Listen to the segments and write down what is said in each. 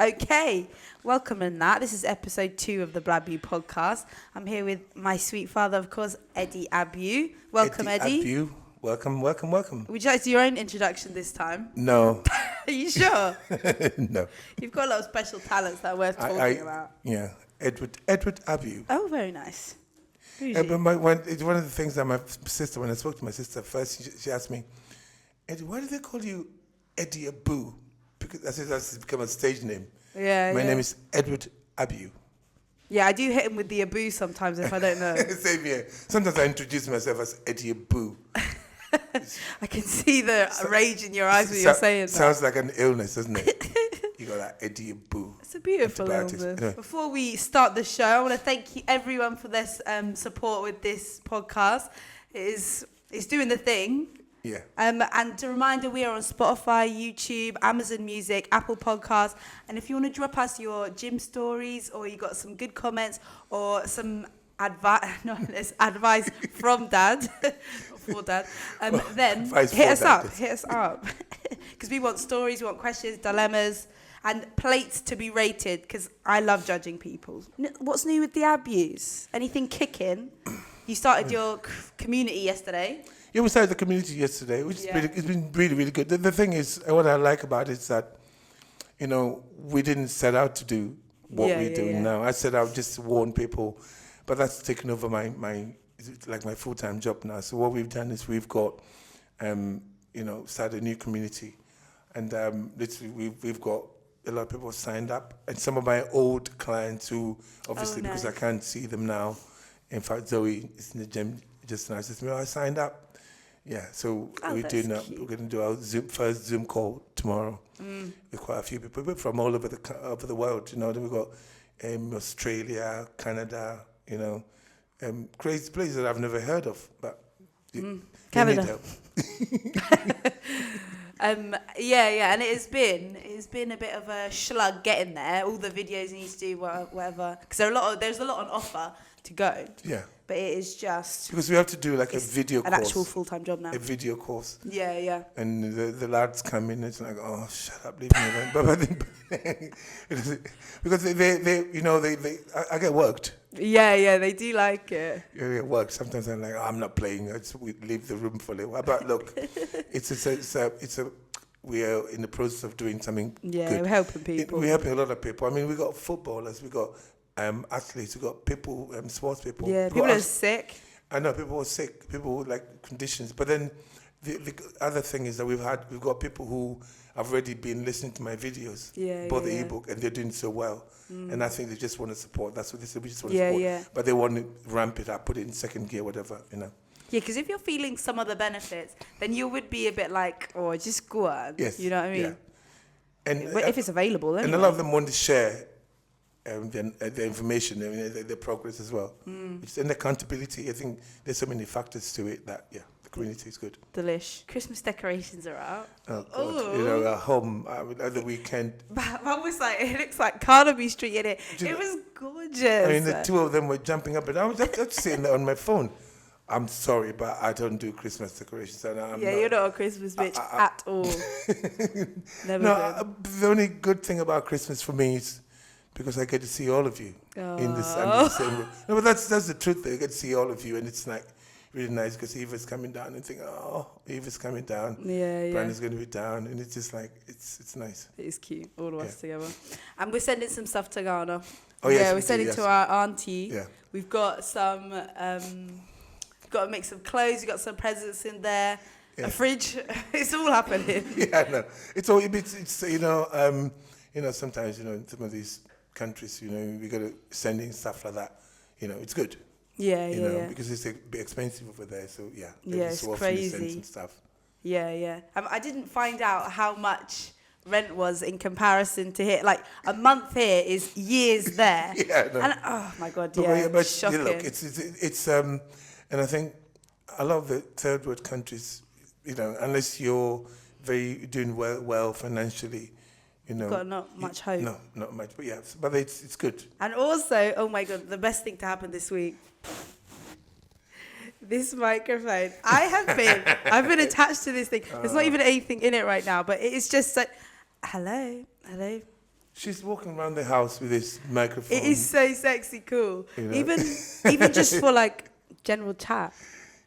Okay, welcome in that. This is episode 2 of the Blabbew Podcast. I'm here with my sweet father, of course, Eddie Abbew. Welcome, Eddie. Abbew. Welcome. Would you like to do your own introduction this time? No. Are you sure? No. You've got a lot of special talents that are worth talking about. Yeah, Edward Abbew. Oh, very nice. Who's But one of the things that my sister, when I spoke to my sister first, she asked me, Eddie, why do they call you Eddie Abbew? Because that's become a stage name. Yeah, My name is Edward Abbew. Yeah, I do hit him with the Abbew sometimes if I don't know. Same here. Sometimes I introduce myself as Eddie Abbew. I can see the rage in your eyes when you're saying that. Sounds like an illness, doesn't it? You got that Eddie Abbew. It's a beautiful illness. Anyway. Before we start the show, I want to thank you everyone for this support with this podcast. It's doing the thing. Yeah. And a reminder, we are on Spotify, YouTube, Amazon Music, Apple Podcasts. And if you want to drop us your gym stories or you got some good comments or some advice from Dad, for Dad, then hit us up. Because we want stories, we want questions, dilemmas, and plates to be rated because I love judging people. What's new with the Abbews? Anything kicking? You started your community yesterday. Yeah, we started the community yesterday, which it's been really, really good. The thing is, what I like about it is that, we didn't set out to do what we're doing now. I set out just to warn people, but that's taken over my full-time job now. So what we've done is we've got, started a new community, and literally we've got a lot of people signed up, and some of my old clients who, obviously, because I can't see them now. In fact, Zoe is in the gym just now. She says, I signed up. Yeah, so we're doing that. We're going to do our first Zoom call tomorrow with quite a few people from all over the world. We've got Australia, Canada, crazy places that I've never heard of, but you need help. And it's been a bit of a slug getting there. All the videos you need to do, whatever, because there's a lot on offer to go. Yeah. But it is just because we have to do like a video course. An actual full-time job now. A video course. Yeah. And the lads come in, it's like, oh, shut up, leave me alone. Because they I get worked. Yeah, they do like it. Yeah, they get worked. Sometimes I'm like, I'm not playing. We leave the room for a little while. But look, we are in the process of doing something good. We're helping people. We're helping a lot of people. I mean, we got footballers, we got athletes, we got people, sports people. Yeah, people are sick. I know people are sick, people with like conditions. But then the other thing is that we've got people who have already been listening to my videos, bought the ebook, and they're doing so well. And I think they just want to support. That's what they say. We just want to support. Yeah. But they want to ramp it up, put it in second gear, whatever, Yeah, because if you're feeling some of the benefits, then you would be a bit like, oh, just go on. Yes. You know what I mean? Yeah. And if it's available, then. And a lot of them want to share the information, the progress as well. And accountability. I think there's so many factors to it that, the community is good. Delish. Christmas decorations are out. Oh, God. At home, the weekend. Mum was like, it looks like Carnaby Street in it. It was gorgeous. I mean, the two of them were jumping up and down. I was just sitting there on my phone. I'm sorry, but I don't do Christmas decorations. You're not a Christmas bitch at all. Never. No, the only good thing about Christmas for me is because I get to see all of you in the same room. No, but that's the truth. I get to see all of you, and it's like really nice because Eva's coming down and think, Eva's coming down. Yeah. Brandon's going to be down, and it's just like it's nice. It is cute, all of us together. And we're sending some stuff to Ghana. Oh yes, we're sending to our auntie. Yeah. We've got some. Got a mix of clothes. We've got some presents in there. Yeah. A fridge. It's all happening. Yeah, no. It's all. It's sometimes in some of these countries, we got to sending stuff like that. It's good. Yeah. Because it's a bit expensive over there. So it's so crazy. Send some stuff. Yeah. I didn't find out how much rent was in comparison to here. Like a month here is years there. Yeah. No. And oh my God, but shocking. Look, it's and I think a lot of the third world countries, unless you're doing well financially, got not much hope. No, not much. But but it's good. And also, oh my God, the best thing to happen this week. This microphone. I've been attached to this thing. There's not even anything in it right now, but it is just like, hello. She's walking around the house with this microphone. It is so sexy cool. You know? Even just for like general chat.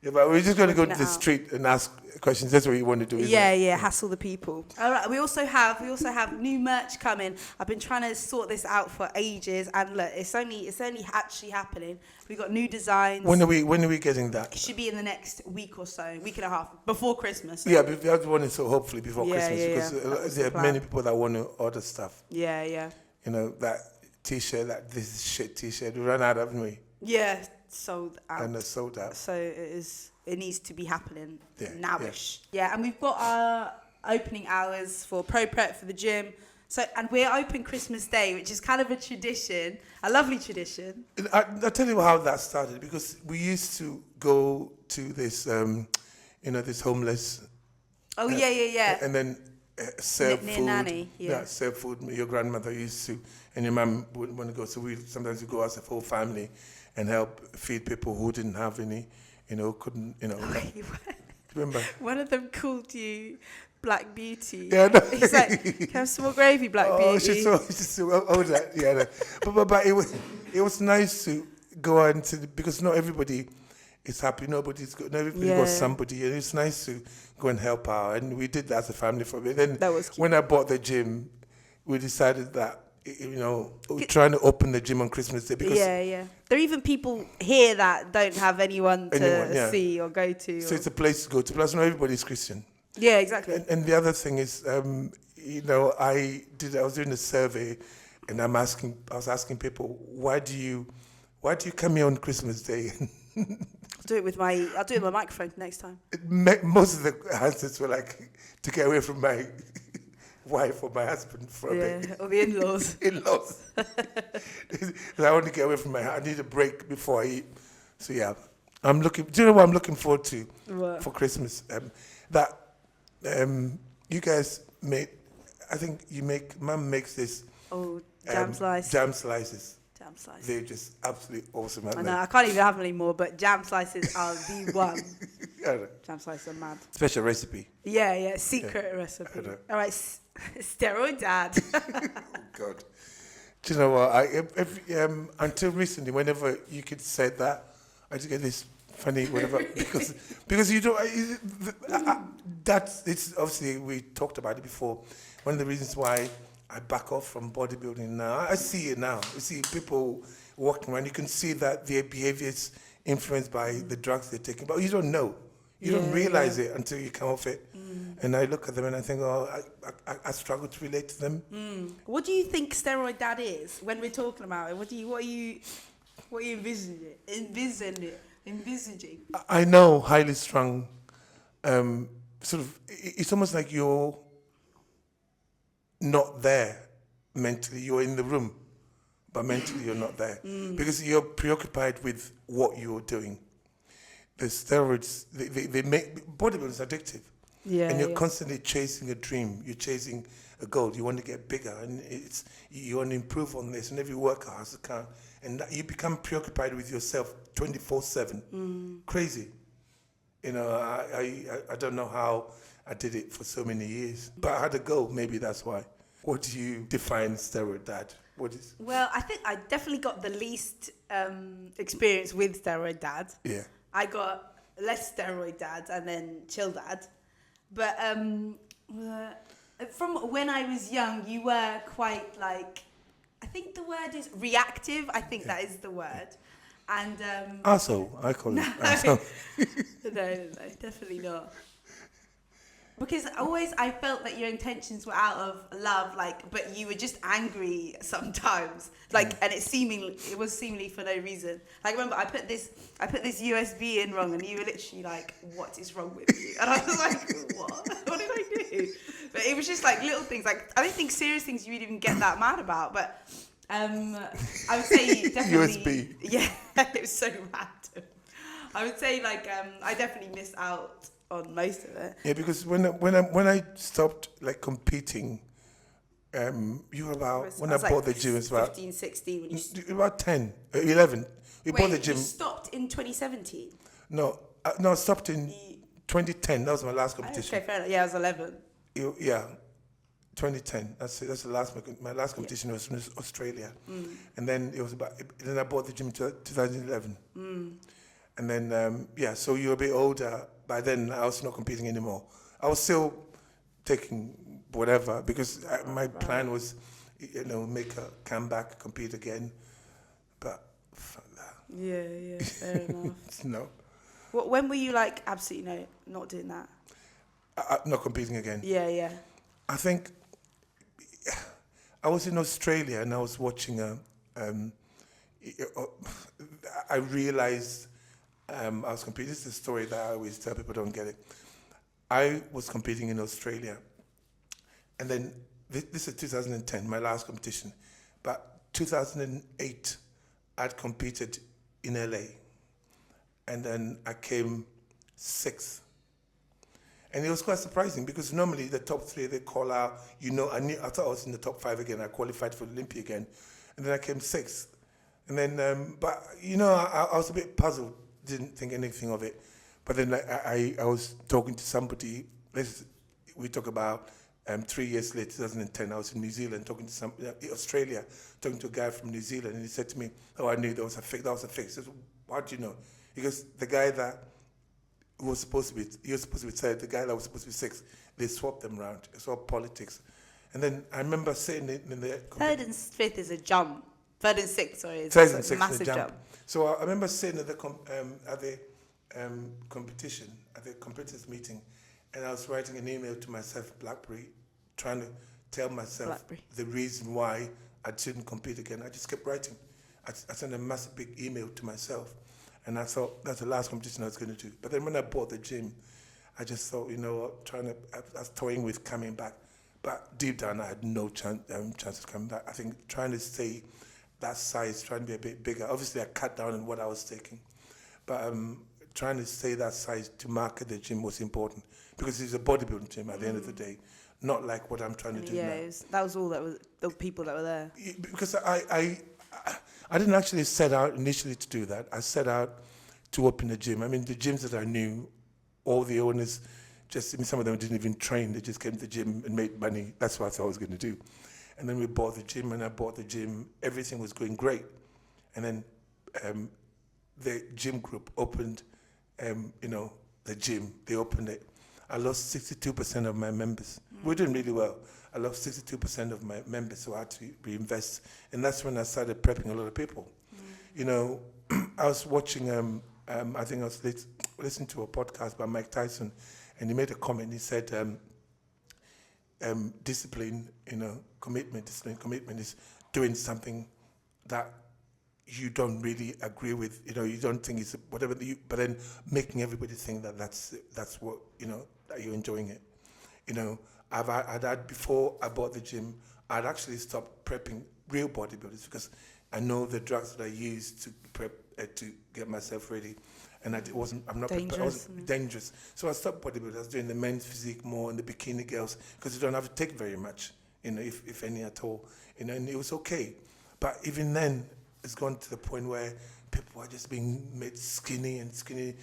Yeah, but we're just going to go to Working the it out. street and ask questions. That's what you want to do, isn't Yeah, it? hassle the people. All right, we also have new merch coming. I've been trying to sort this out for ages, and look, it's only actually happening. We got new designs. When are we getting that? It should be in the next week or so, week and a half, before Christmas. Yeah, but that's one. So hopefully before Yeah, Christmas, yeah, because yeah. That was there the are many plan. people that want to order stuff. Yeah. You know, that T-shirt, this shit T-shirt, we ran out, haven't we? Yeah, sold out. And it's sold out. So it needs to be happening nowish. Yeah. Yeah, and we've got our opening hours for Pro Prep for the gym. So, and we're open Christmas Day, which is kind of a tradition, a lovely tradition. I'll tell you how that started, because we used to go to this, this homeless. Oh, yeah. And then serve Near food. Nanny, yeah. Serve food. Your grandmother used to, and your mum wouldn't want to go. So sometimes we go as a whole family and help feed people who didn't have any, couldn't, remember? One of them called you Black Beauty. Yeah, no. He's like, can I have some more gravy, Black Oh, Beauty? she's so old. Yeah, no. but it was nice to go out because not everybody is happy. Not everybody got somebody, and it's nice to go and help out. And we did that as a family for a bit. Then That was cute. when I bought the gym, we decided that we're trying to open the gym on Christmas Day because Yeah. There are even people here that don't have anyone to see or go to. so it's a place to go to. Plus, not everybody's Christian. Yeah, exactly. And the other thing is, I was doing a survey, and I was asking people, why do you come here on Christmas Day? I'll do it with my microphone next time. Most of the answers were like, to get away from my wife or my husband for a bit. Or the in-laws. In-laws. I want to get away from I need a break before I eat. So yeah, do you know what I'm looking forward to for Christmas? You guys Mum makes this Jam slice. jam slices. Jam slice. They're just absolutely awesome. I know, I can't even have any more, but jam slices are the one. Jam slices are mad. Special recipe. Yeah, secret recipe. I know. All right, Steroid Dad. Oh God. Do you know what? Until recently, whenever you could say that, I just get this funny whatever because you don't. It's obviously we talked about it before. One of the reasons why I back off from bodybuilding now, I see it now. You see people walking around. You can see that their behavior is influenced by the drugs they're taking, but you don't know. You don't realize it until you come off it. And I look at them and I think, I struggle to relate to them. What do you think Steroid Dad is when we're talking about it? What are you envisaging? I know highly strung, it's almost like you're not there mentally. You're in the room, but mentally you're not there because you're preoccupied with what you're doing. The steroids, they make bodybuilding addictive. Yeah, and you're constantly chasing a dream. You're chasing a goal. You want to get bigger, and you want to improve on this. And every workout has to count. And you become preoccupied with yourself 24/7. Crazy. I don't know how I did it for so many years, but I had a goal. Maybe that's why. What do you define Steroid Dad? What is? Well, I think I definitely got the least experience with Steroid Dad. Yeah. I got less Steroid Dad and then Chill Dad. But from when I was young, you were quite like, I think the word is reactive. I think that is the word. And Arsehole, I call it. Arsehole. No, definitely not. Because I felt that your intentions were out of love, but you were just angry sometimes, and it was seemingly for no reason. Like, remember, I put this USB in wrong, and you were literally like, "What is wrong with you?" And I was like, "What? What did I do?" But it was just like little things. Like, I don't think serious things you would even get that mad about. But I would say definitely USB. Yeah, it was so random. I would say I definitely missed out on most of it. Yeah, because when I stopped competing, you were about when I bought the gym. It was about 15, 16 when you about 10, 11. We bought the gym. You stopped in 2017. No, I stopped in 2010. That was my last competition. Okay, fair enough. Yeah, I was 11. Yeah, 2010. That's it. That's the last. My last competition was in Australia, and then it was about. Then I bought the gym in 2011, and then So you're a bit older. By then, I was not competing anymore. I was still taking whatever because my plan was, make a comeback, compete again, but fuck that. Yeah, fair enough. No. When were you like absolutely not doing that? Not competing again. Yeah. I think I was in Australia and I was watching I realized I was competing. This is the story that I always tell people, don't get it. I was competing in Australia, and then this is 2010, my last competition. But 2008, I'd competed in LA, and then I came 6th. And it was quite surprising because normally the top 3 they call out. I thought I was in the top 5 again. I qualified for Olympia again, and then I came 6th. And then, I was a bit puzzled. Didn't think anything of it. But then I was talking to somebody. We talk about 3 years later, 2010. I was in New Zealand talking to Australia, talking to a guy from New Zealand, and he said to me, "Oh, I knew that was a fix. That was a fix." I said, "How do you know?" Because the guy that was supposed to be third, the guy that was supposed to be 6th, they swapped them around. It's all politics. And then I remember sitting in the 3rd and 5th is a jump. 3rd and 6th, sorry, is 3rd and a 6th massive jump. So I remember sitting at the competition, at the competitors meeting, and I was writing an email to myself, Blackberry, trying to tell myself the reason why I shouldn't compete again. I just kept writing. I sent a massive big email to myself, and I thought that's the last competition I was going to do. But then when I bought the gym, I just thought, I was toying with coming back. But deep down, I had no chance of coming back. I think trying to stay that size, trying to be a bit bigger. Obviously, I cut down on what I was taking. But trying to stay that size to market the gym was important because it's a bodybuilding gym at the end of the day, not like what I'm trying to do now. Yeah, that was all that was the people that were there. Because I didn't actually set out initially to do that. I set out to open a gym. I mean, the gyms that I knew, all the owners, some of them didn't even train. They just came to the gym and made money. That's what I thought I was going to do. And then we bought the gym, and I bought the gym. Everything was going great. And then the gym group opened, the gym. They opened it. I lost 62% of my members. We're doing really well. I lost 62% of my members, so I had to reinvest. And that's when I started prepping a lot of people. I was watching, I think I was listening to a podcast by Mike Tyson, and he made a comment. He said, discipline, commitment is doing something that you don't really agree with, you don't think it's whatever, but then making everybody think that that's what, that you're enjoying it. I'd had, before I bought the gym, I'd actually stopped prepping real bodybuilders because I know the drugs that I used to prep to get myself ready, and I'm not prepared. I wasn't dangerous. So I stopped bodybuilding. I was doing the men's physique more and the bikini girls because you don't have to take very much, if any at all, and it was okay. But even then, it's gone to the point where people are just being made skinny,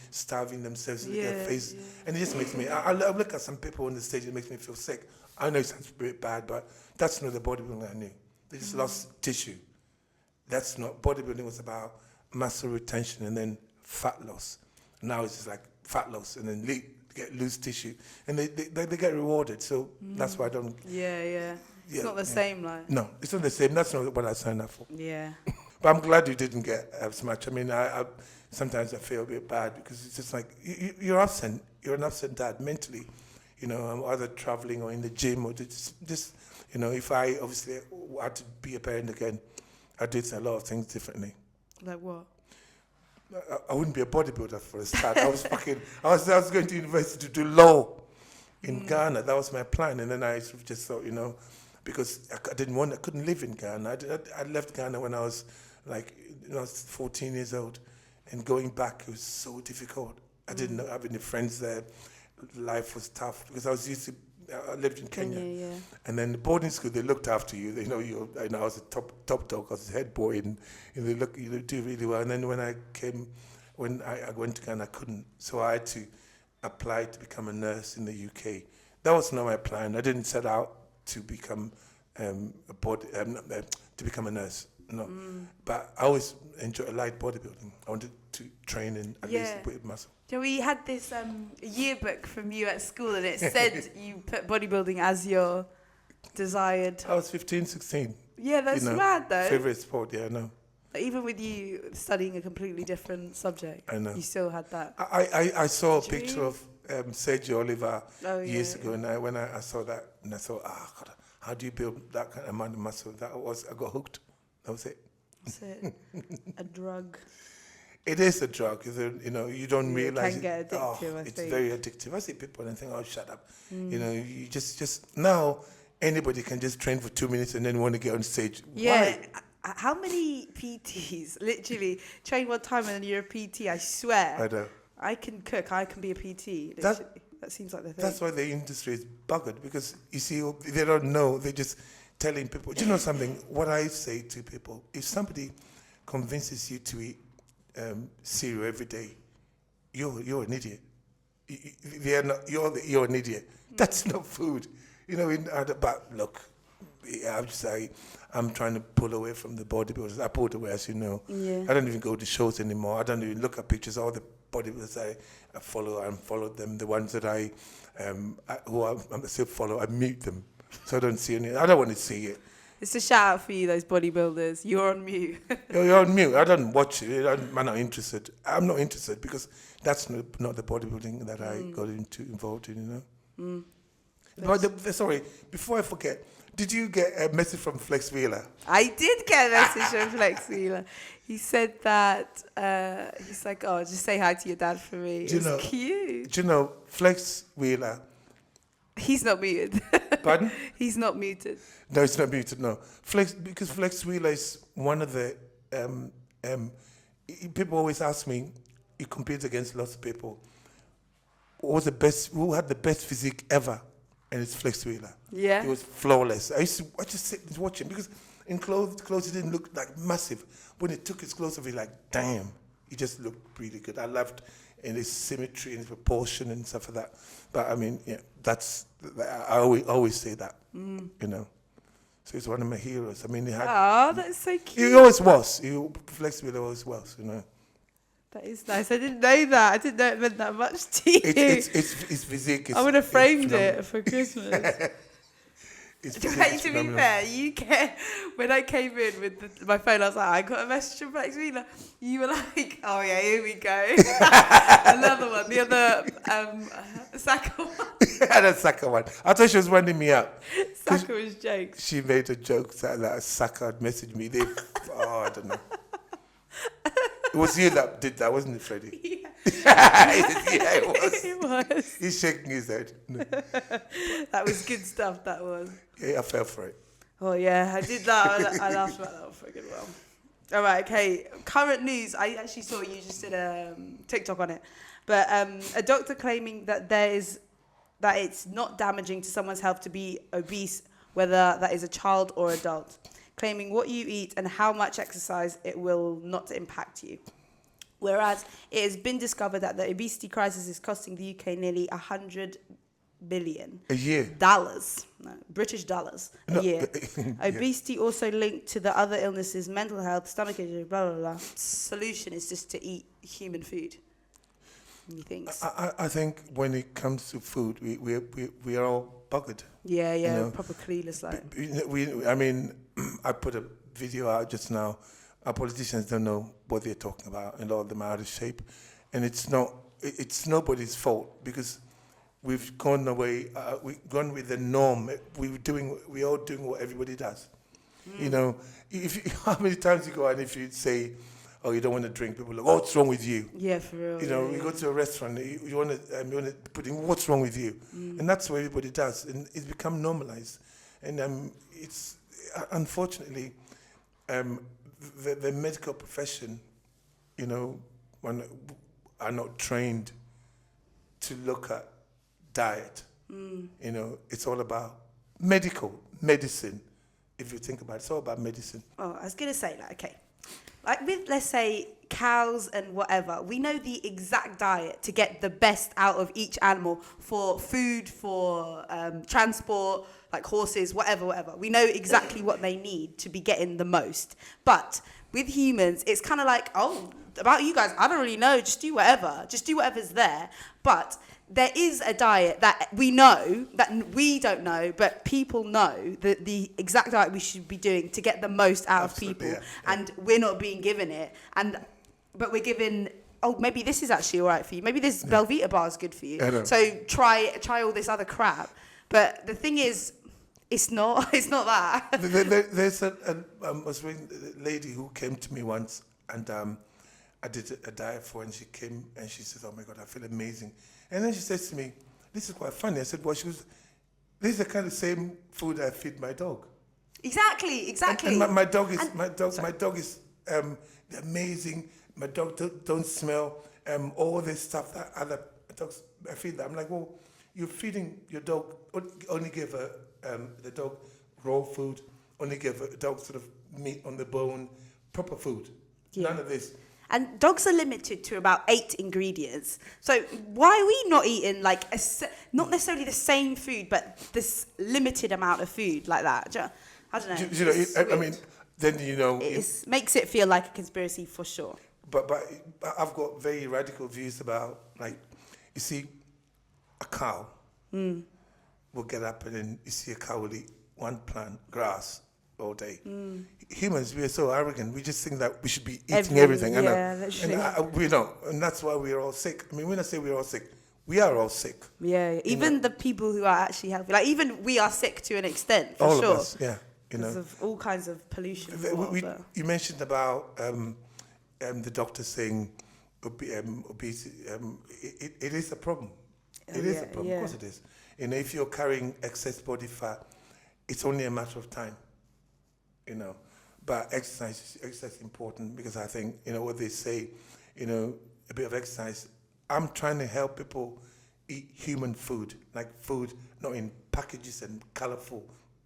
starving themselves in their face. Yeah. And it just makes me, I look at some people on the stage, it makes me feel sick. I know it sounds a bit bad, but that's not the bodybuilding I knew. They just lost tissue. That's not, bodybuilding was about muscle retention and then fat loss. Now it's just like fat loss and then lose tissue. And they get rewarded, so that's why I don't. Yeah. It's not the same, like. No, it's not the same. That's not what I signed up for. Yeah. But I'm glad you didn't get as much. I mean, I sometimes I feel a bit bad because it's just like you're absent. You're an absent dad mentally. I'm either traveling or in the gym or just if I obviously had to be a parent again, I'd do a lot of things differently. Like what? I wouldn't be a bodybuilder for a start. I was going to university to do law in Ghana. That was my plan, and then I just thought, because I couldn't live in Ghana. I left Ghana when I was like, I was 14 years old, and going back, it was so difficult. I didn't have any friends there. Life was tough because I lived in Kenya. And then the boarding school, they looked after you. They know you. I was a top dog. I was a head boy, and they look, you do really well. And then when I went to Ghana, I couldn't. So I had to apply to become a nurse in the UK. That was not my plan. I didn't set out to become to become a nurse. No, but I always enjoy light bodybuilding. I wanted to train in at least with muscle. So we had this yearbook from you at school, and it said you put bodybuilding as your desired. I was 15, 16. Yeah, that's mad though. Favorite sport, yeah, I know. Even with you studying a completely different subject, I know. You still had that. I saw a picture of Sergio Oliver years ago, and when I saw that, and I thought, God, how do you build that kind of amount of muscle? I got hooked. That was it. That's it. A drug. It is a drug. You don't realize it. Can get addictive, it's very addictive. I see people and think, shut up. You just now anybody can just train for 2 minutes and then want to get on stage. Yeah. Why? How many PTs literally train one time and then you're a PT? I swear. I know. I can cook. I can be a PT. That seems like the thing. That's why the industry is buggered, because you see, they don't know. They're just telling people. Do you know something? What I say to people: if somebody convinces you to eat cereal every day, you're an idiot. You're an idiot. That's not food. But look, I'm trying to pull away from the bodybuilders. I pulled away, as you know. Yeah. I don't even go to shows anymore. I don't even look at pictures. All the bodybuilders I follow, I unfollowed them. The ones that I still follow, I mute them. So I don't see any. I don't want to see it. It's a shout out for you, those bodybuilders. You're on mute. You're on mute. I don't watch it. I'm not interested. I'm not interested because that's not the bodybuilding that I got involved in. But sorry, before I forget, did you get a message from Flex Wheeler? I did get a message from Flex Wheeler. He said that he's like, just say hi to your dad for me. It's cute. Do you know Flex Wheeler? He's not muted. Pardon? He's not muted. No, it's not muted. No, because Flex Wheeler is one of the people always ask me. He competes against lots of people. Who had the best physique ever? And it's Flex Wheeler. Yeah. He was flawless. I just sit and watch him because in clothes he didn't look like massive. When he took his clothes off, he like, damn, he just looked really good. I loved in his symmetry and his proportion and stuff like that. But I mean, I always say that, So he's one of my heroes. I mean, that's so cute. He always was. Flex Wheeler always was, That is nice. I didn't know that. I didn't know it meant that much to you. It's physique. I would have framed it for Christmas. To be fair, when I came in with my phone, I was like, I got a message from Flex Wheeler. You were like, oh yeah, here we go. Another one. The other Saka one. The Saka one. I thought she was winding me up. Saka was jokes. She made a joke that Saka had messaged me. I don't know. It was you that did that, wasn't it, Freddie? Yeah. Yeah, it was. It was. He's shaking his head. No. That was good stuff, that was. Yeah, I fell for it. Oh, yeah, I did that. I laughed about that one for a good while. All right, okay. Current news. I actually saw you just did a TikTok on it. But a doctor claiming that it's not damaging to someone's health to be obese, whether that is a child or adult. Claiming what you eat and how much exercise it will not impact you. Whereas it has been discovered that the obesity crisis is costing the UK nearly $100 billion. A year? British dollars a year. Obesity also linked to the other illnesses, mental health, stomach issues, blah, blah, blah. Solution is just to eat human food. Methinks. I think when it comes to food, we are all buggered. Yeah, proper clueless like. I put a video out just now. Our politicians don't know what they're talking about, and a lot of them are out of shape. And it's nobody's fault because we've gone away. We've gone with the norm. We're all doing what everybody does. How many times you go out and if you say, oh, you don't want to drink, people are like, oh, what's wrong with you? Yeah, for real. You go to a restaurant, you want to put in, what's wrong with you? And that's what everybody does, and it's become normalized. And it's unfortunately the medical profession, are not trained to look at diet. It's all about medicine. If you think about it, it's all about medicine. Oh, I was gonna say okay. like with, let's say, cows and whatever, we know the exact diet to get the best out of each animal for food, for transport, like horses, whatever. We know exactly what they need to be getting the most. But with humans, it's kind of like, oh, about you guys, I don't really know. Just do whatever. Just do whatever's there. But there is a diet that we know, that we don't know, but people know the exact diet we should be doing to get the most out of people. Yeah. And we're not being given it. But we're given, oh, maybe this is actually all right for you. Maybe this Belvita bar is good for you. So try all this other crap. But the thing is, it's not that. There's a lady who came to me once, and I did a diet for her, and she came and she says, oh my God, I feel amazing. And then she says to me, this is quite funny. I said, well, this is the kind of same food I feed my dog. Exactly. And my dog is amazing. My dog don't smell all this stuff that other dogs I feed them. I'm like, well, you're feeding your dog, only give the dog raw food, only give a dog sort of meat on the bone, proper food. Yeah. None of this. And dogs are limited to about 8 ingredients. So why are we not eating like not necessarily the same food, but this limited amount of food like that? I don't know. It makes it feel like a conspiracy for sure. But I've got very radical views about, like, you see, a cow will get up and then you see a cow will eat one plant, grass, all day. Humans, we are so arrogant. We just think that we should be eating everything. And that's why we are all sick. I mean, when I say we're all sick, we are all sick. Yeah, even the people who are actually healthy. Like, even we are sick to an extent, for all sure. Of us, yeah. Because of all kinds of pollution. You mentioned about the doctor saying obesity. It is a problem. It is a problem. Yeah. Of course it is. If you're carrying excess body fat, it's only a matter of time. But exercise is important, because I think, what they say, a bit of exercise. I'm trying to help people eat human food, like food not in packages and colorful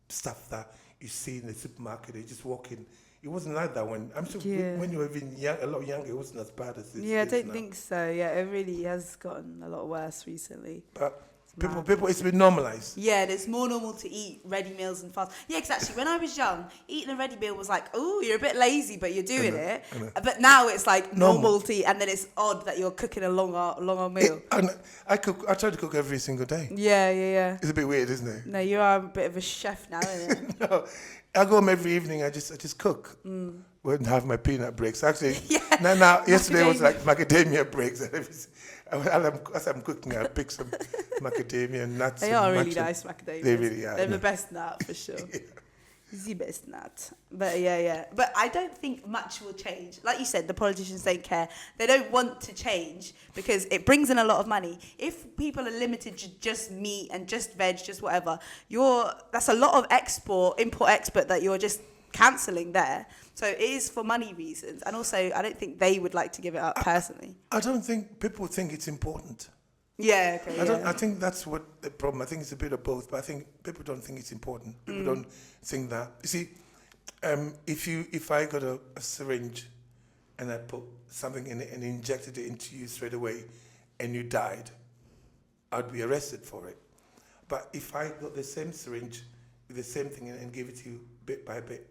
stuff that you see in the supermarket. They just walk in. It wasn't like that when when you were even young, a lot younger. It wasn't as bad as this. Yeah, I don't think so. Yeah, it really has gotten a lot worse recently. But people, it's been normalized. Yeah, it's more normal to eat ready meals and fast. Yeah, because actually, when I was young, eating a ready meal was like, oh, you're a bit lazy, but you're doing it. But now it's like normal to eat, and then it's odd that you're cooking a longer meal. I try to cook every single day. Yeah. It's a bit weird, isn't it? No, you are a bit of a chef now, isn't it? No, I go home every evening. I just cook. Wouldn't have my peanut breaks. Actually, now yesterday was like macadamia breaks. As I'm cooking, I pick some macadamia and nuts. They are really nice macadamias. They really are. They're the best nut, for sure. It's the best nut. But yeah. But I don't think much will change. Like you said, the politicians don't care. They don't want to change because it brings in a lot of money. If people are limited to just meat and just veg, just whatever, that's a lot of import-export that you're just cancelling there. So it is for money reasons. And also, I don't think they would like to give it up personally. I don't think people think it's important. Yeah, okay. I think that's what the problem. I think it's a bit of both, but I think people don't think it's important. People don't think that. You see, if I got a syringe and I put something in it and injected it into you straight away and you died, I'd be arrested for it. But if I got the same syringe with the same thing and gave it to you bit by bit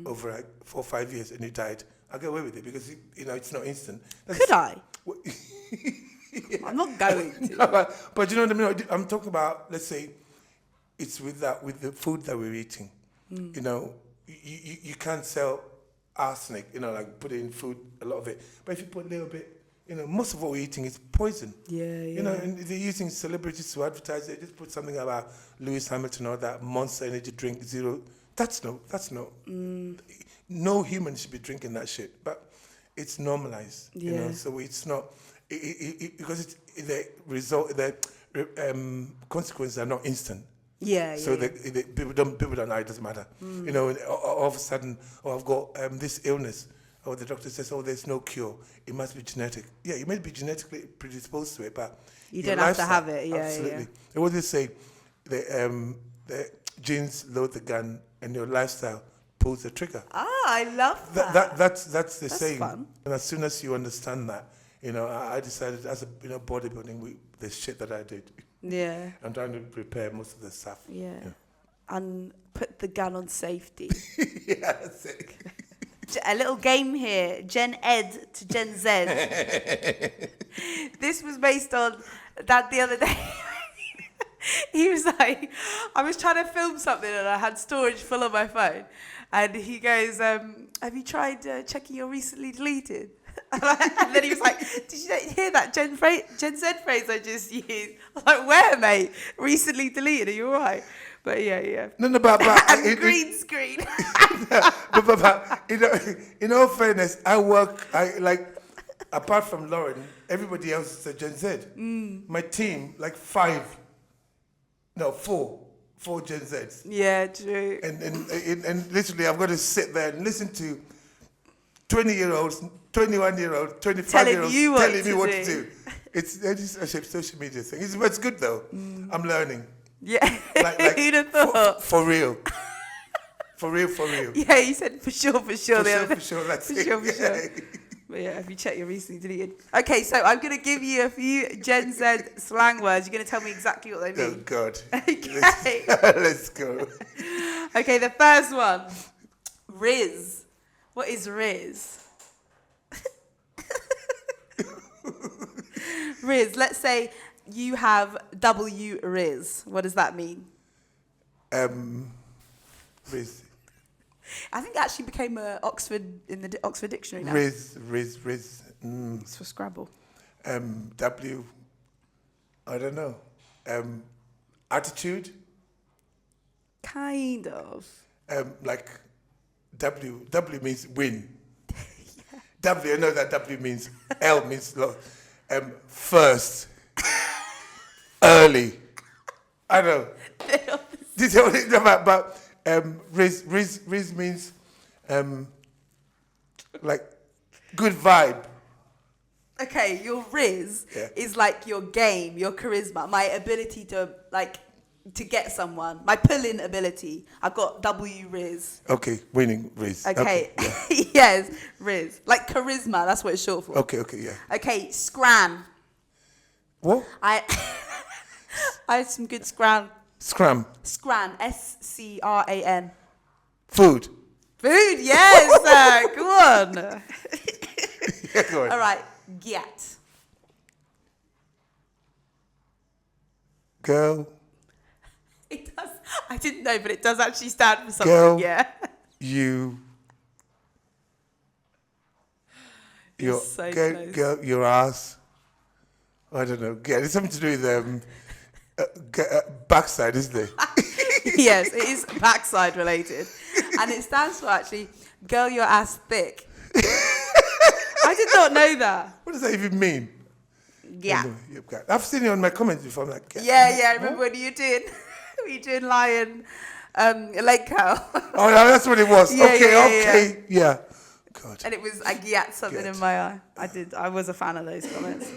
over like 4 or 5 years and you died, I'll get away with it because it's not instant. Could I? I'm not going to. No, but you know what I mean? I'm talking about, let's say, it's with the food that we're eating. You can't sell arsenic, like put in food, a lot of it. But if you put a little bit, most of what we're eating is poison. Yeah. And they're using celebrities to advertise. They just put something about Lewis Hamilton or that Monster Energy drink, zero. That's no. No human should be drinking that shit. But it's normalized, so it's not. Because the consequences are not instant. So people don't know, it doesn't matter. All of a sudden, I've got this illness. The doctor says, there's no cure. It must be genetic. Yeah, you may be genetically predisposed to it, but you don't have to have it. Yeah, absolutely. And what they say, the genes load the gun, and your lifestyle pulls the trigger. I love that. That's the saying. Fun. And as soon as you understand that, I decided as a bodybuilding, the shit that I did. Yeah. I'm trying to prepare most of the stuff. Yeah. And put the gun on safety. Yeah, that's it. A little game here. Gen Ed to Gen Z. This was based on Dad the other day. He was like, I was trying to film something and I had storage full on my phone. And he goes, have you tried checking your recently deleted? And then he was like, did you hear that Gen Z phrase I just used? I was like, where, mate? Recently deleted, are you all right? But yeah. No, but and green screen. but in all fairness, apart from Lauren, everybody else is a Gen Z. My team, four Gen Zs. Yeah, true. And literally, I've got to sit there and listen to 20-year-olds, 21-year-olds, 25-year-olds telling me what to do. It's a social media thing. It's good though. I'm learning. Yeah, who'd have thought? For real. For real. Yeah, you said for sure. For sure, that's it. For sure. But yeah, have you checked your recently deleted? Okay, so I'm going to give you a few Gen Z slang words. You're going to tell me exactly what they mean. Oh, God. Okay. Let's go. Okay, the first one. RIZZ. What is RIZZ? RIZZ. Let's say you have RIZZ. What does that mean? RIZZ. I think it actually became in the Oxford Dictionary now. RIZZ. It's for Scrabble. W. I don't know. Attitude. Kind of. W means win. Yeah. W, I know that W means L means first. Early. I know. This is only but RIZZ means good vibe. Okay, your RIZZ is like your game, your charisma, my ability to get someone, my pull-in ability. I've got RIZZ. Okay, winning RIZZ. Okay, yeah. Yes, RIZZ. Like charisma, that's what it's short for. Okay, yeah. Okay, scran. What? I had some good scran. Scram. Scran, SCRAN. Food. Food, yes. Go on. Yeah, go on. All right, get. Girl. It does. I didn't know, but it does actually stand for something. Girl, yeah. Your so girl, your ass. I don't know. Yeah, it's something to do with backside, isn't it? Yes, it is backside related, and it stands for actually, girl, your ass thick. I did not know that. What does that even mean? Yeah. I've seen it on my comments before. I'm like, yeah. I remember when you doing lion, leg curl. Oh, no, that's what it was. Yeah, okay. Yeah. God. And it was something in my eye. I was a fan of those comments.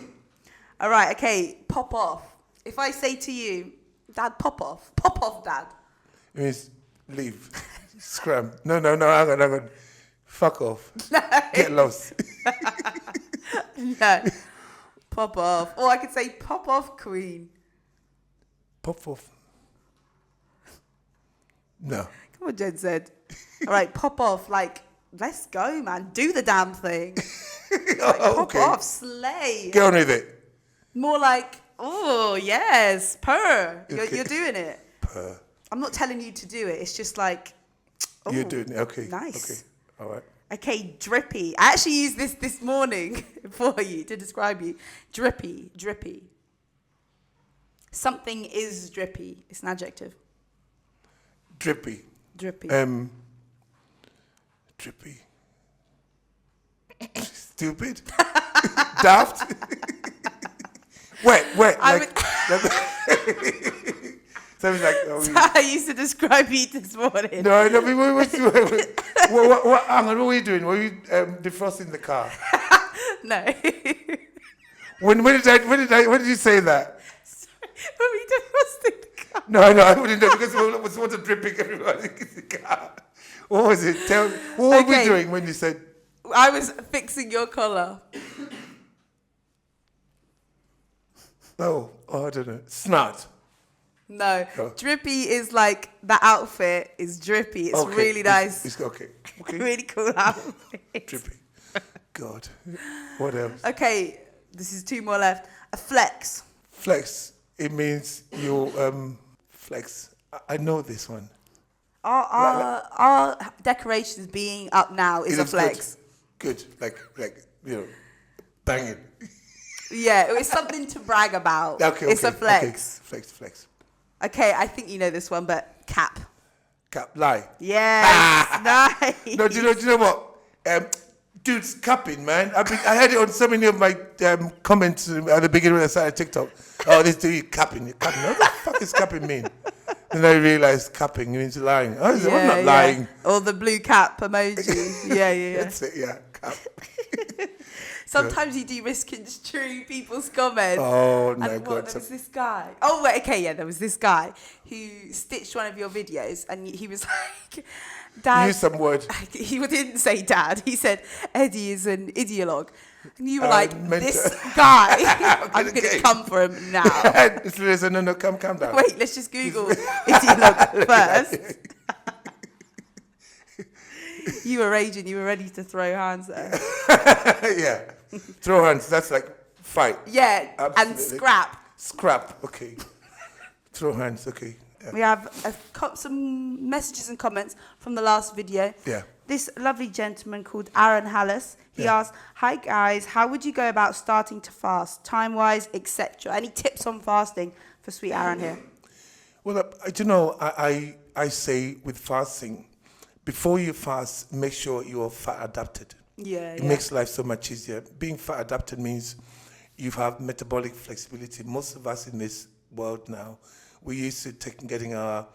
All right, okay, pop off. If I say to you, Dad, pop off, Dad. It means leave, scram. No, hang on. Fuck off. No. Get lost. No, pop off. Or I could say, pop off, Queen. Pop off. No. Come on, Jen said. All right, pop off, let's go, man. Do the damn thing. Pop off, slay. Get on with it. More oh, yes, purr. You're doing it. Purr. I'm not telling you to do it. It's just you're doing it. Okay. Nice. Okay. All right. Okay, drippy. I actually used this morning for you to describe you. Drippy. Something is drippy. It's an adjective. Drippy. Drippy. Drippy. Stupid. Daft. Wet. Something I used to describe you this morning. No, what were you doing? Were you defrosting the car? No. When did you say that? Sorry, when we defrosting the car. No, I wouldn't know because there was water dripping everywhere in the car. What was it? What were we doing when you said? I was fixing your collar. Oh, I don't know. Snot. No, Oh. drippy is like the outfit is drippy. It's Okay, really nice. It's okay. Really cool outfit. Drippy. God. What else? Okay, this is 2 more left. A flex. Flex. It means you flex. I know this one. Our decorations being up now is It a flex. Good. Like banging. Yeah, it's something to brag about. Okay. It's a flex. Okay. Flex. Okay, I think you know this one, but cap. Cap. Lie. Yes, nice. No, do you know what? Dude's capping, man. I had it on so many of my comments at the beginning when I started TikTok. Oh, this dude capping. What the fuck is capping mean? And I realized capping means lying. I said, I'm not lying. Or the blue cap emoji. yeah. That's it, yeah. Cap. Sometimes you do misconstrue people's comments. Oh, my and God. There was this guy. Oh, wait, okay, yeah, there was this guy who stitched one of your videos and he was like, Dad. Use some word. He didn't say Dad. He said, Eddie is an ideologue. And you were like, this guy, I'm going to come for him now. No, calm down. Wait, let's just Google ideologue first. You were raging. You were ready to throw hands there. Yeah. Throw hands. That's like fight. Yeah, Absolutely. and scrap. Scrap. Okay. Throw hands. Okay. Yeah. We have some messages and comments from the last video. Yeah. This lovely gentleman called Aaron Hallis, he asked, hi guys, how would you go about starting to fast, time-wise, etc.? Any tips on fasting for sweet Aaron here? Well, I say with fasting, before you fast, make sure you're fat adapted. Yeah, It makes life so much easier. Being fat adapted means you have metabolic flexibility. Most of us in this world now, we're used to getting our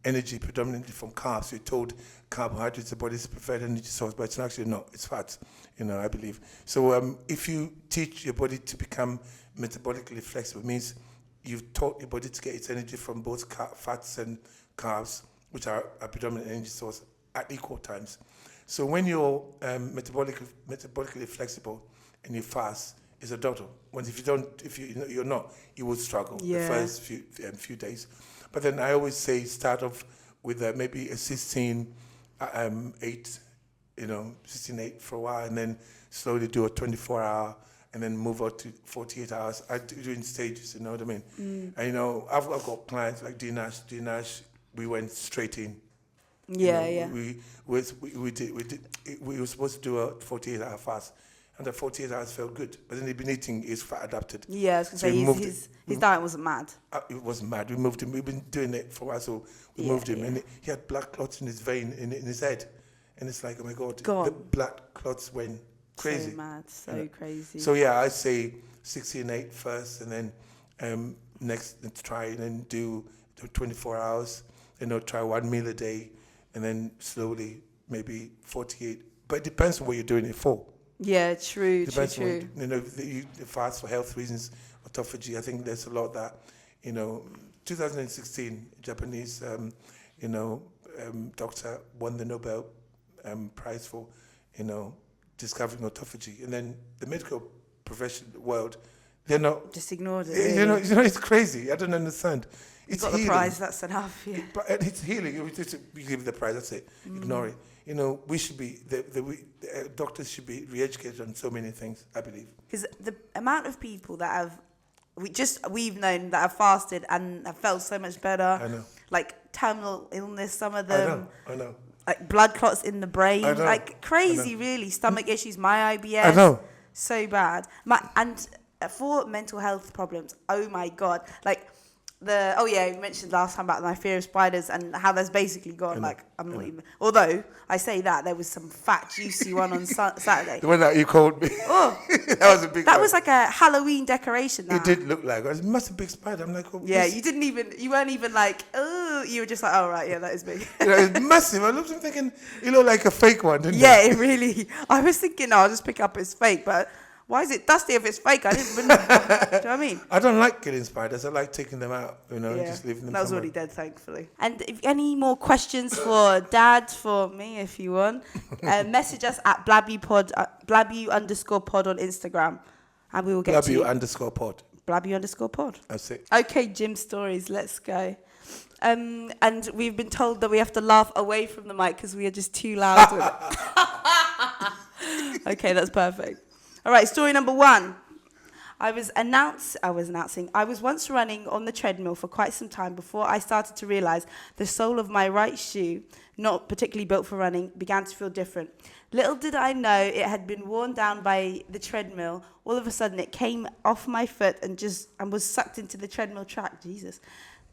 energy predominantly from carbs. We're told carbohydrates are the body's preferred energy source, but it's actually not. It's fats, I believe. So if you teach your body to become metabolically flexible, it means you've taught your body to get its energy from both fats and carbs, which are a predominant energy source, at equal times. So when you're metabolically flexible and you fast, it's a doddle. If you're not, you will struggle the first few days. But then I always say start off with maybe a 16-8, 16-8 for a while, and then slowly do a 24-hour, and then move on to 48 hours. I do in stages, you know what I mean? And I've got clients like Dinash. We went straight in. Yeah. We were supposed to do a 48-hour fast, and the 48 hours felt good. But then he'd been eating, he's fat adapted. Yeah, I was going to say, his diet wasn't mad. It wasn't mad. We moved him. We've been doing it for a while, so we moved him. And he had blood clots in his vein, in his head. And it's like, oh my God, the blood clots went crazy. So mad, so crazy. So yeah, I say 16-8 first, and then next try and then do 24 hours. Try one meal a day, and then slowly maybe 48. But it depends on what you're doing it for. Yeah, true. You fast for health reasons, autophagy. I think there's a lot that, 2016, Japanese, doctor won the Nobel Prize for, discovering autophagy. And then the medical profession world, they're not... Just ignored it. Really. It's crazy. I don't understand. It's got healing. The prize, that's enough, yeah. But it's healing. You give the prize, that's it. Ignore it. We should be, doctors should be re-educated on so many things, I believe. Because the amount of people that we've known that have fasted and have felt so much better. I know. Like terminal illness, some of them. I know. Like blood clots in the brain. I know. Like crazy, really. Stomach issues, my IBS. I know. So bad. And for mental health problems, oh my God. Like, you mentioned last time about my fear of spiders and how that's basically gone. Like, I'm not even. Although I say that there was some fat, juicy one on Saturday. The one that you called me. Oh, that was a big. That one. was like a Halloween decoration. It did look like it must have been a big spider. I'm like, oh, yeah. You weren't even like, oh. You were just like, oh right, yeah, that is big. It's massive. I looked at him thinking, it looked like a fake one, didn't it? Yeah, it really. I was thinking, I'll just pick up as fake, but. Why is it dusty if it's fake? I didn't really, do you know what I mean? I don't like getting spiders. I like taking them out, and just leaving them That was somewhere. already dead, thankfully. And if any more questions for Dad, for me, if you want, message us at Blabbew_pod on Instagram, and we will get to you. Blabbew_pod. Blabbew_pod. That's it. Okay, gym stories. Let's go. And we've been told that we have to laugh away from the mic because we are just too loud with it. Okay, that's perfect. All right, story number 1. I was once running on the treadmill for quite some time before I started to realize the sole of my right shoe, not particularly built for running, began to feel different. Little did I know it had been worn down by the treadmill. All of a sudden, it came off my foot and was sucked into the treadmill track. Jesus.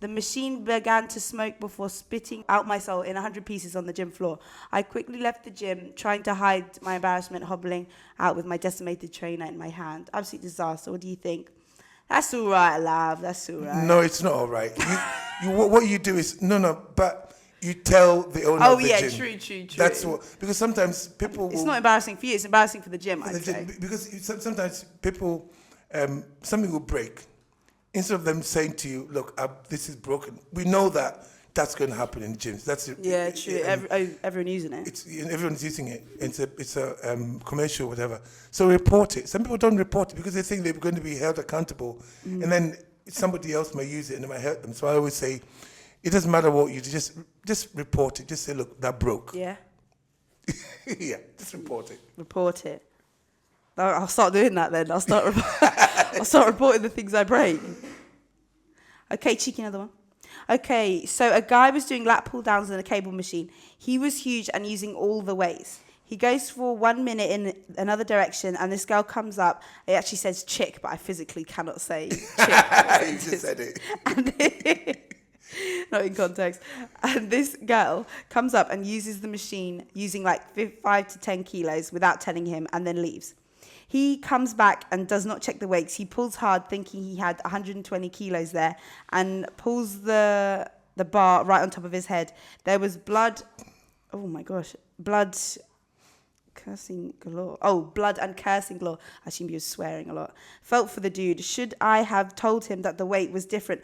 The machine began to smoke before spitting out my soul in 100 pieces on the gym floor. I quickly left the gym, trying to hide my embarrassment, hobbling out with my decimated trainer in my hand. Absolute disaster. What do you think? That's all right, love. That's all right. No, it's not all right. What you do is, but you tell the owner of the gym. True. That's what, because sometimes people It's not embarrassing for you, it's embarrassing for the gym, I'd say. Because sometimes people, something will break. Instead of them saying to you, look, this is broken, we know that's going to happen in gyms. That's true. Everyone using it. Everyone's using it. It's a commercial, whatever. So report it. Some people don't report it because they think they're going to be held accountable, and then somebody else may use it and it might hurt them. So I always say, it doesn't matter what you do, just report it. Just say, look, that broke. Yeah. Yeah, just report it. Report it. I'll start doing that then. I'll start reporting the things I break. Okay, cheeky, another one. Okay, so a guy was doing lat pull downs on a cable machine. He was huge and using all the weights. He goes for 1 minute in another direction, and this girl comes up. It actually says chick, but I physically cannot say chick. You just said it. Not in context. And this girl comes up and uses the machine using like 5 to 10 kilos without telling him, and then leaves. He comes back and does not check the weights. He pulls hard, thinking he had 120 kilos there, and pulls the bar right on top of his head. There was blood. Oh my gosh, blood. Cursing galore. Oh, blood and cursing galore. I assume he was swearing a lot. Felt for the dude. Should I have told him that the weight was different?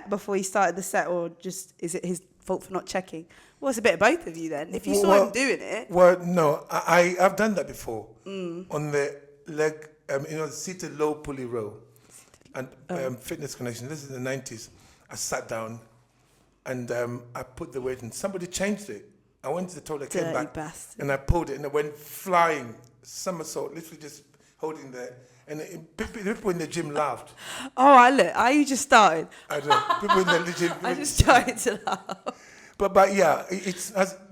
Before he started the set, or just is it his fault for not checking? Well, it's a bit of both of you then. If you saw him doing it. Well, no, I've done that before on the leg, seated low pulley row, and fitness connection. This is the 90s. I sat down, and I put the weight in. Somebody changed it. I went to the toilet, came back, and I pulled it, and it went flying, somersault, literally just holding there. And people in the gym laughed. Oh, I just started. I don't know. People in the gym. I just started to laugh. But yeah,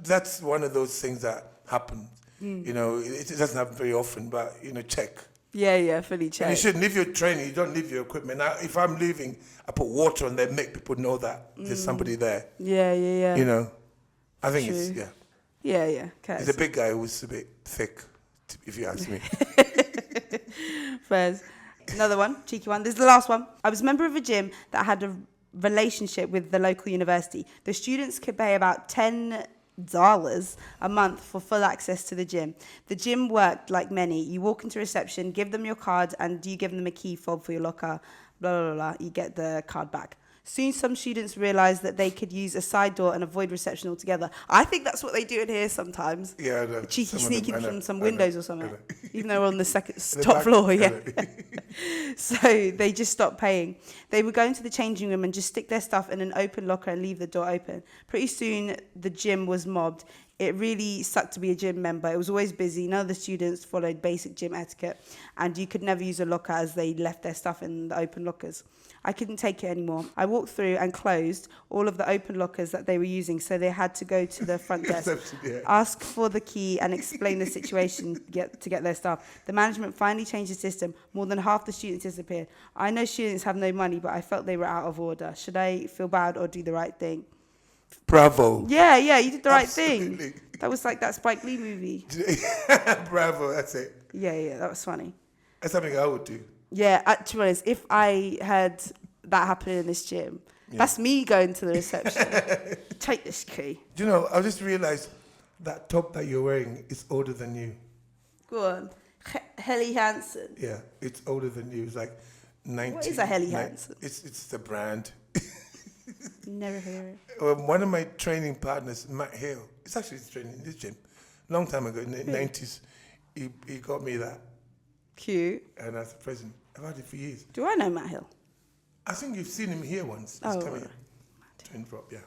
that's one of those things that happen. It doesn't happen very often, but check. Yeah, fully check. And you shouldn't leave your training. You don't leave your equipment. Now, if I'm leaving, I put water on there, make people know that there's somebody there. Yeah. I think True. it's, yeah. Yeah. Okay. He's a big guy who's a bit thick, if you ask me. Fairs. Another one, cheeky one. This is the last one. I was a member of a gym that had a relationship with the local university. The students could pay about $10 a month for full access to the gym. The gym worked like many. You walk into reception, give them your card, and you give them a key fob for your locker. Blah, blah, blah. You get the card back. Soon some students realised that they could use a side door and avoid reception altogether. I think that's what they do in here sometimes. Yeah, I know. Cheeky sneaking from some windows or something. Even though we're on the top floor, yeah. So they just stopped paying. They would go into the changing room and just stick their stuff in an open locker and leave the door open. Pretty soon the gym was mobbed. It really sucked to be a gym member. It was always busy. None of the students followed basic gym etiquette, and you could never use a locker as they left their stuff in the open lockers. I couldn't take it anymore. I walked through and closed all of the open lockers that they were using, so they had to go to the front desk, ask for the key and explain the situation to get their stuff. The management finally changed the system. More than half the students disappeared. I know students have no money, but I felt they were out of order. Should I feel bad or do the right thing? Bravo. Yeah, you did the right thing. That was like that Spike Lee movie. Bravo, that's it. Yeah, that was funny. That's something I would do. Yeah, to be honest, if I had that happening in this gym, that's me going to the reception. Take this key. Do you know, I just realised that top that you're wearing is older than you. Go on. Helly Hansen. Yeah, it's older than you. It's like 90. What is a Helly Hansen? It's the brand. Never hear it. One of my training partners, Matt Hill, he's actually training in this gym. Long time ago, in the 90s, he got me that. Cute. And as a present. I've had it for years. Do I know Matt Hill? I think you've seen him here once. He's coming here. To Prop, yeah.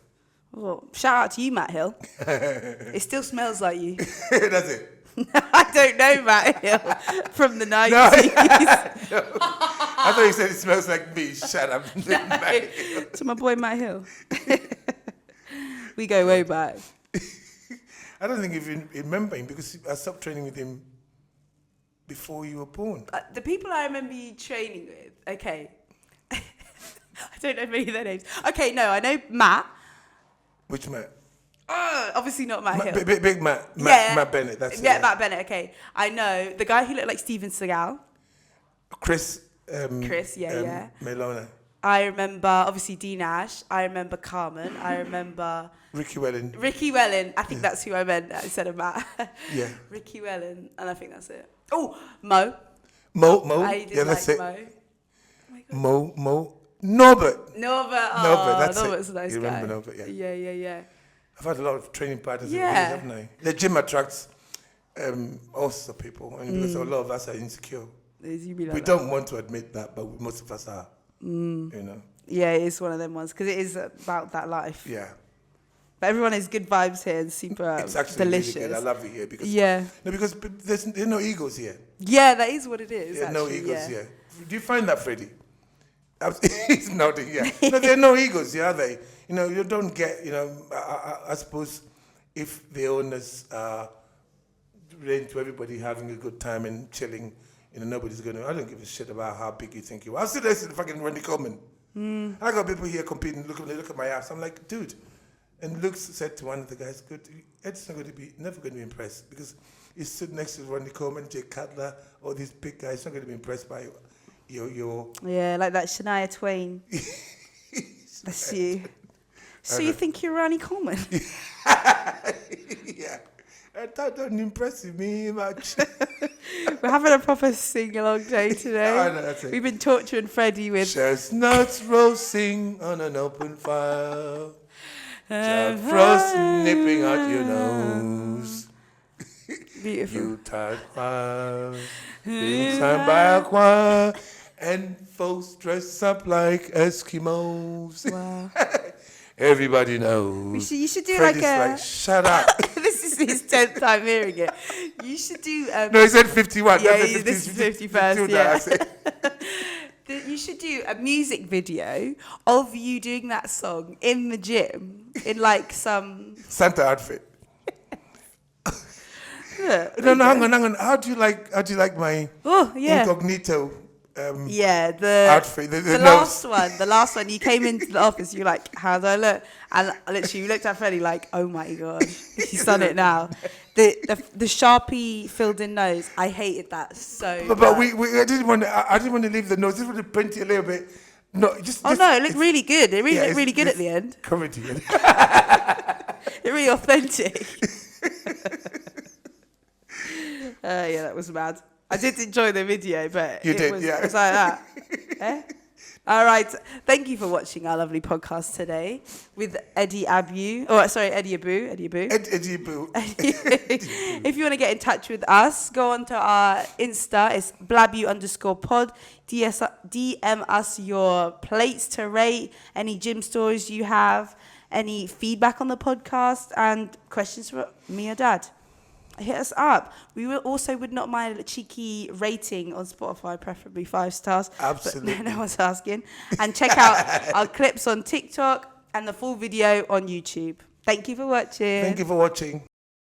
Well, shout out to you, Matt Hill. It still smells like you. That's it. I don't know Matt Hill from the 90s. No, I thought you said it smells like me. Shut up. To my boy Matt Hill. We go way back. I don't think you remember him because I stopped training with him before you were born. The people I remember you training with, okay. I don't know many of their names. Okay, no, I know Matt. Which Matt? Obviously not Matt Hill. Big Matt. Matt Bennett. That's it. Yeah, Matt Bennett. Okay, I know the guy who looked like Steven Seagal. Chris. Yeah. Melona. I remember obviously Dean Ash. I remember Carmen. I remember Ricky Wellen. I think that's who I meant instead of Matt. Yeah. Ricky Wellen, and I think that's it. Oh, Mo. I did that's it. Mo. Norbert. That's Norbert's it. a nice you guy. Remember Norbert? Yeah. Yeah. I've had a lot of training partners, haven't I? The gym attracts all sorts of people, and because a lot of us are insecure. We don't want to admit that, but most of us are. You know. Yeah, it's one of them ones because it is about that life. Yeah. But everyone has good vibes here and super it's actually delicious. Really good. I love it here because because there's no egos here. Yeah, that is what it is. There are no egos here. Do you find that, Freddie? He's nodding. Yeah. No, there are no egos here, are they? You know, you don't get. You know, I suppose if the owners are into everybody having a good time and chilling, you know, nobody's going to. I don't give a shit about how big you think you are. I'll sit there and fucking Randy Coleman. I got people here competing. Look at my ass. I'm like, dude. And Luke said to one of the guys, "Good, Ed's never going to be impressed because he stood next to Randy Coleman, Jay Cutler, all these big guys. He's not going to be impressed by your." Yeah, like that Shania Twain. That's you. So you think you're Randy Coleman? Yeah. That doesn't impress me much. We're having a proper sing-along day today. I know, that's it. We've been torturing Freddie with chestnuts roasting on an open fire. Jack Frost nipping at your nose. Beautiful. Yuletide choir being sung by a choir, and folks dress up like Eskimos. Wow. Everybody knows. You should do Freddie's like shut up. This is his 10th time hearing it. You should do. No, he said 51. Yeah, this is 51st. Yeah. You should do a music video of you doing that song in the gym in like some Santa outfit. Yeah, no, hang on. How do you like my incognito? The outfit. The last one. You came into the office. You're like, how do I look? And literally, you looked at Freddie like, oh my god, he's done it now. The Sharpie filled in nose. I hated that so. But I didn't want to leave the nose. I just want to print it a little bit. No, it looked really good. It really looked really good at the end. Comedy. It really authentic. Yeah, that was mad. I did enjoy the video, but it was like that. All right. Thank you for watching our lovely podcast today with Eddie Abbew. Eddie Abbew. Eddie Abbew. If you want to get in touch with us, go on to our Insta. It's Blabbew_pod. DM us your plates to rate, any gym stories you have, any feedback on the podcast, and questions for me or Dad. Hit us up. We would not mind a cheeky rating on Spotify, preferably 5 stars. Absolutely. But no one's asking. And check out our clips on TikTok and the full video on YouTube. Thank you for watching. Thank you for watching.